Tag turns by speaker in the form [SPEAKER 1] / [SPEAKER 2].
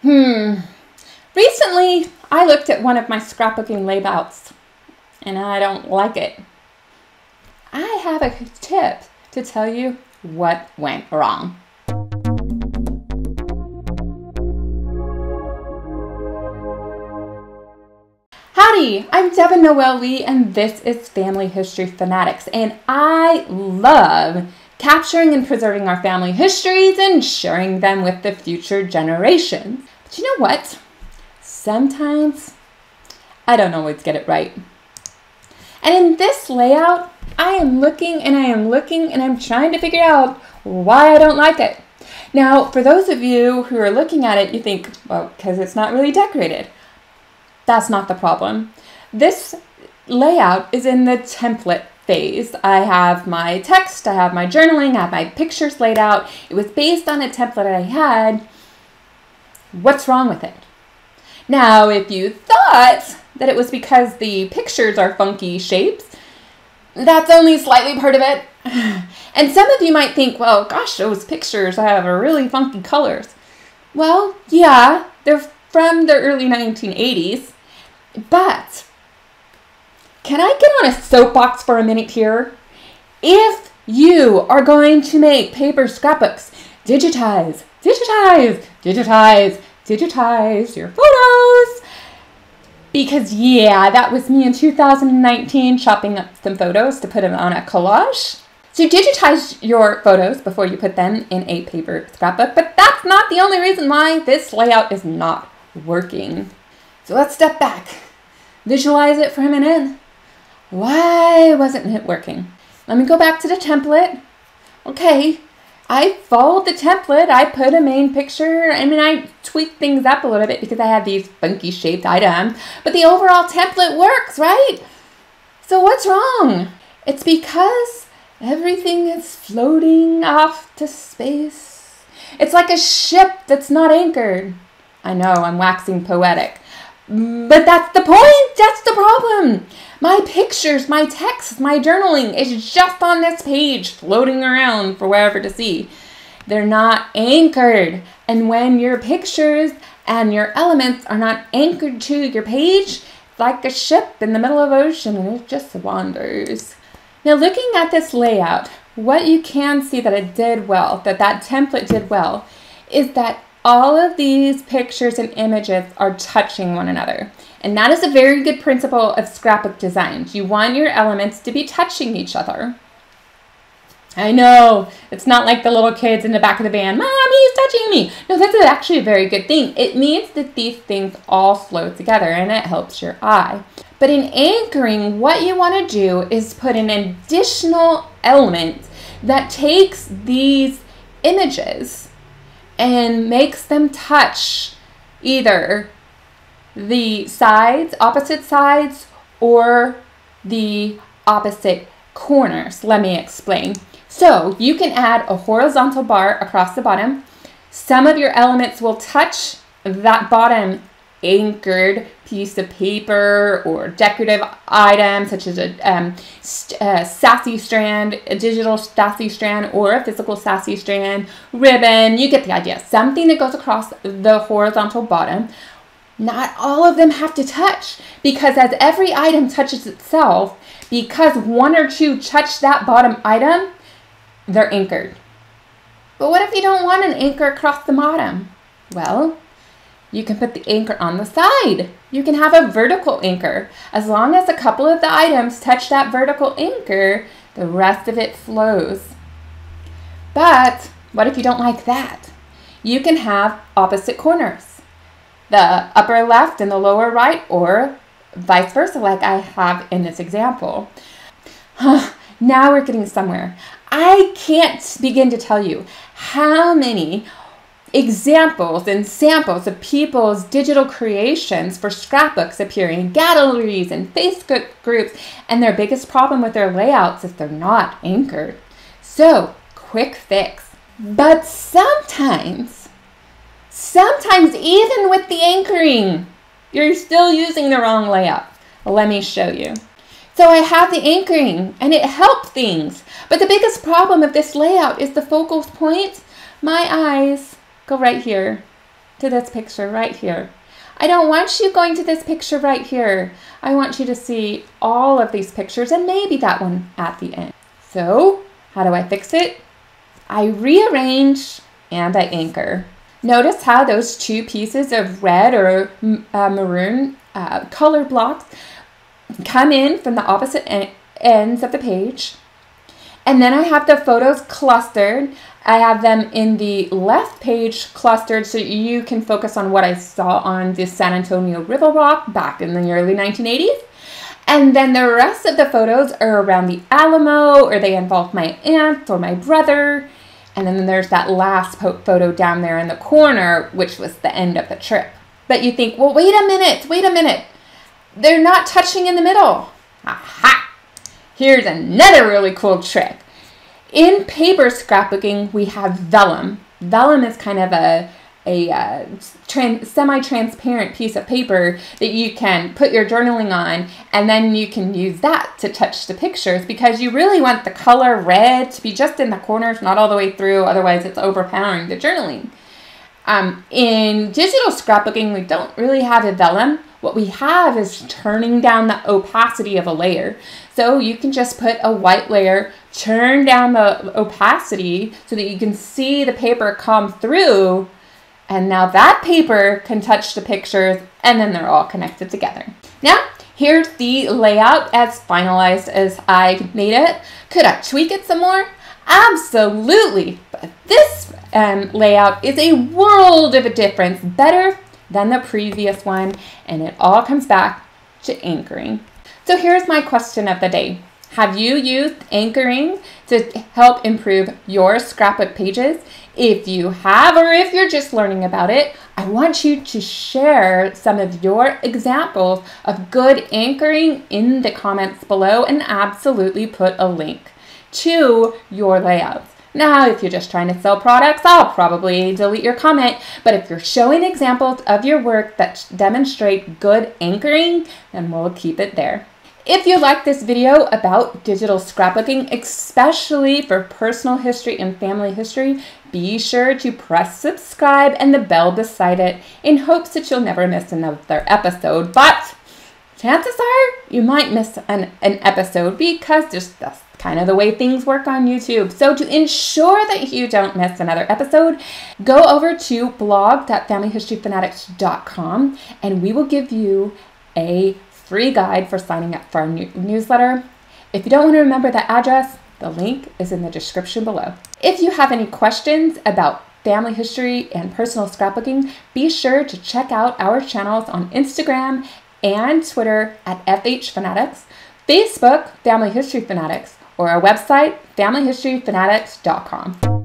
[SPEAKER 1] Recently, I looked at one of my scrapbooking layouts, and I don't like it. I have a tip to tell you what went wrong. Howdy, I'm Devin Noel Lee, and this is Family History Fanatics, and I love capturing and preserving our family histories and sharing them with the future generations. But you know what? Sometimes I don't always get it right. And in this layout, I am looking and I'm trying to figure out why I don't like it. Now, for those of you who are looking at it, you think, well, because it's not really decorated. That's not the problem. This layout is in the template phase. I have my text, I have my journaling, I have my pictures laid out. It was based on a template I had. What's wrong with it? Now, if you thought that it was because the pictures are funky shapes, that's only slightly part of it. And some of you might think, well, gosh, those pictures have really funky colors. Well, yeah, they're from the early 1980s, but can I get on a soapbox for a minute here? If you are going to make paper scrapbooks, digitize your photos. Because yeah, that was me in 2019 chopping up some photos to put them on a collage. So digitize your photos before you put them in a paper scrapbook, but that's not the only reason why this layout is not working. So let's step back, visualize it for a minute. Why wasn't it working? Let me go back to the template. Okay, I followed the template. I put a main picture. I mean, I tweaked things up a little bit because I had these funky shaped items, but the overall template works, right? So what's wrong? It's because everything is floating off to space. It's like a ship that's not anchored. I know, I'm waxing poetic, but that's the point. That's the problem. My pictures, my text, my journaling is just on this page floating around for wherever to see. They're not anchored. And when your pictures and your elements are not anchored to your page, it's like a ship in the middle of the ocean and it just wanders. Now, looking at this layout, what you can see that it did well, that template did well, is that all of these pictures and images are touching one another. And that is a very good principle of scrapbook design. You want your elements to be touching each other. I know, it's not like the little kids in the back of the van, Mom, he's touching me. No, that's actually a very good thing. It means that these things all flow together and it helps your eye. But in anchoring, what you want to do is put an additional element that takes these images and makes them touch either the sides, opposite sides, or the opposite corners. Let me explain. So you can add a horizontal bar across the bottom. Some of your elements will touch that bottom anchored piece of paper or decorative item such as a sassy strand, a digital sassy strand, or a physical sassy strand, ribbon. You get the idea. Something that goes across the horizontal bottom. Not all of them have to touch, because as every item touches itself, because one or two touch that bottom item, they're anchored. But what if you don't want an anchor across the bottom? Well, you can put the anchor on the side. You can have a vertical anchor. As long as a couple of the items touch that vertical anchor, the rest of it flows. But what if you don't like that? You can have opposite corners. The upper left and the lower right, or vice versa, like I have in this example. Now we're getting somewhere. I can't begin to tell you how many examples and samples of people's digital creations for scrapbooks appear in galleries and Facebook groups, and their biggest problem with their layouts is they're not anchored. So, quick fix. But sometimes even with the anchoring, you're still using the wrong layout. Let me show you. So I have the anchoring and it helped things. But the biggest problem of this layout is the focal point. My eyes go right here. to this picture right here. I don't want you going to this picture right here. I want you to see all of these pictures and maybe that one at the end. So how do I fix it? I rearrange and I anchor. Notice how those two pieces of red or maroon color blocks come in from the opposite ends of the page. And then I have the photos clustered. I have them in the left page clustered so you can focus on what I saw on the San Antonio River Walk back in the early 1980s. And then the rest of the photos are around the Alamo, or they involve my aunt or my brother. And then there's that last photo down there in the corner, which was the end of the trip. But you think, well, wait a minute. They're not touching in the middle. Aha! Here's another really cool trick. In paper scrapbooking, we have vellum. Vellum is kind of a semi-transparent piece of paper that you can put your journaling on, and then you can use that to touch the pictures because you really want the color red to be just in the corners, not all the way through, otherwise it's overpowering the journaling. In digital scrapbooking, we don't really have a vellum. What we have is turning down the opacity of a layer. So you can just put a white layer, turn down the opacity so that you can see the paper come through, and now that paper can touch the pictures, and then they're all connected together. Now, here's the layout as finalized as I made it. Could I tweak it some more? Absolutely, but this layout is a world of a difference, better than the previous one, and it all comes back to anchoring. So here's my question of the day. Have you used anchoring to help improve your scrapbook pages? If you have, or if you're just learning about it, I want you to share some of your examples of good anchoring in the comments below, and absolutely put a link to your layouts. Now, if you're just trying to sell products, I'll probably delete your comment, but if you're showing examples of your work that demonstrate good anchoring, then we'll keep it there. If you like this video about digital scrapbooking, especially for personal history and family history, be sure to press subscribe and the bell beside it in hopes that you'll never miss another episode. But chances are you might miss an episode because that's kind of the way things work on YouTube. So to ensure that you don't miss another episode, go over to blog.familyhistoryfanatics.com and we will give you a free guide for signing up for our newsletter. If you don't want to remember the address, the link is in the description below. If you have any questions about family history and personal scrapbooking, be sure to check out our channels on Instagram and Twitter at FHFanatics, Facebook, Family History Fanatics, or our website, familyhistoryfanatics.com.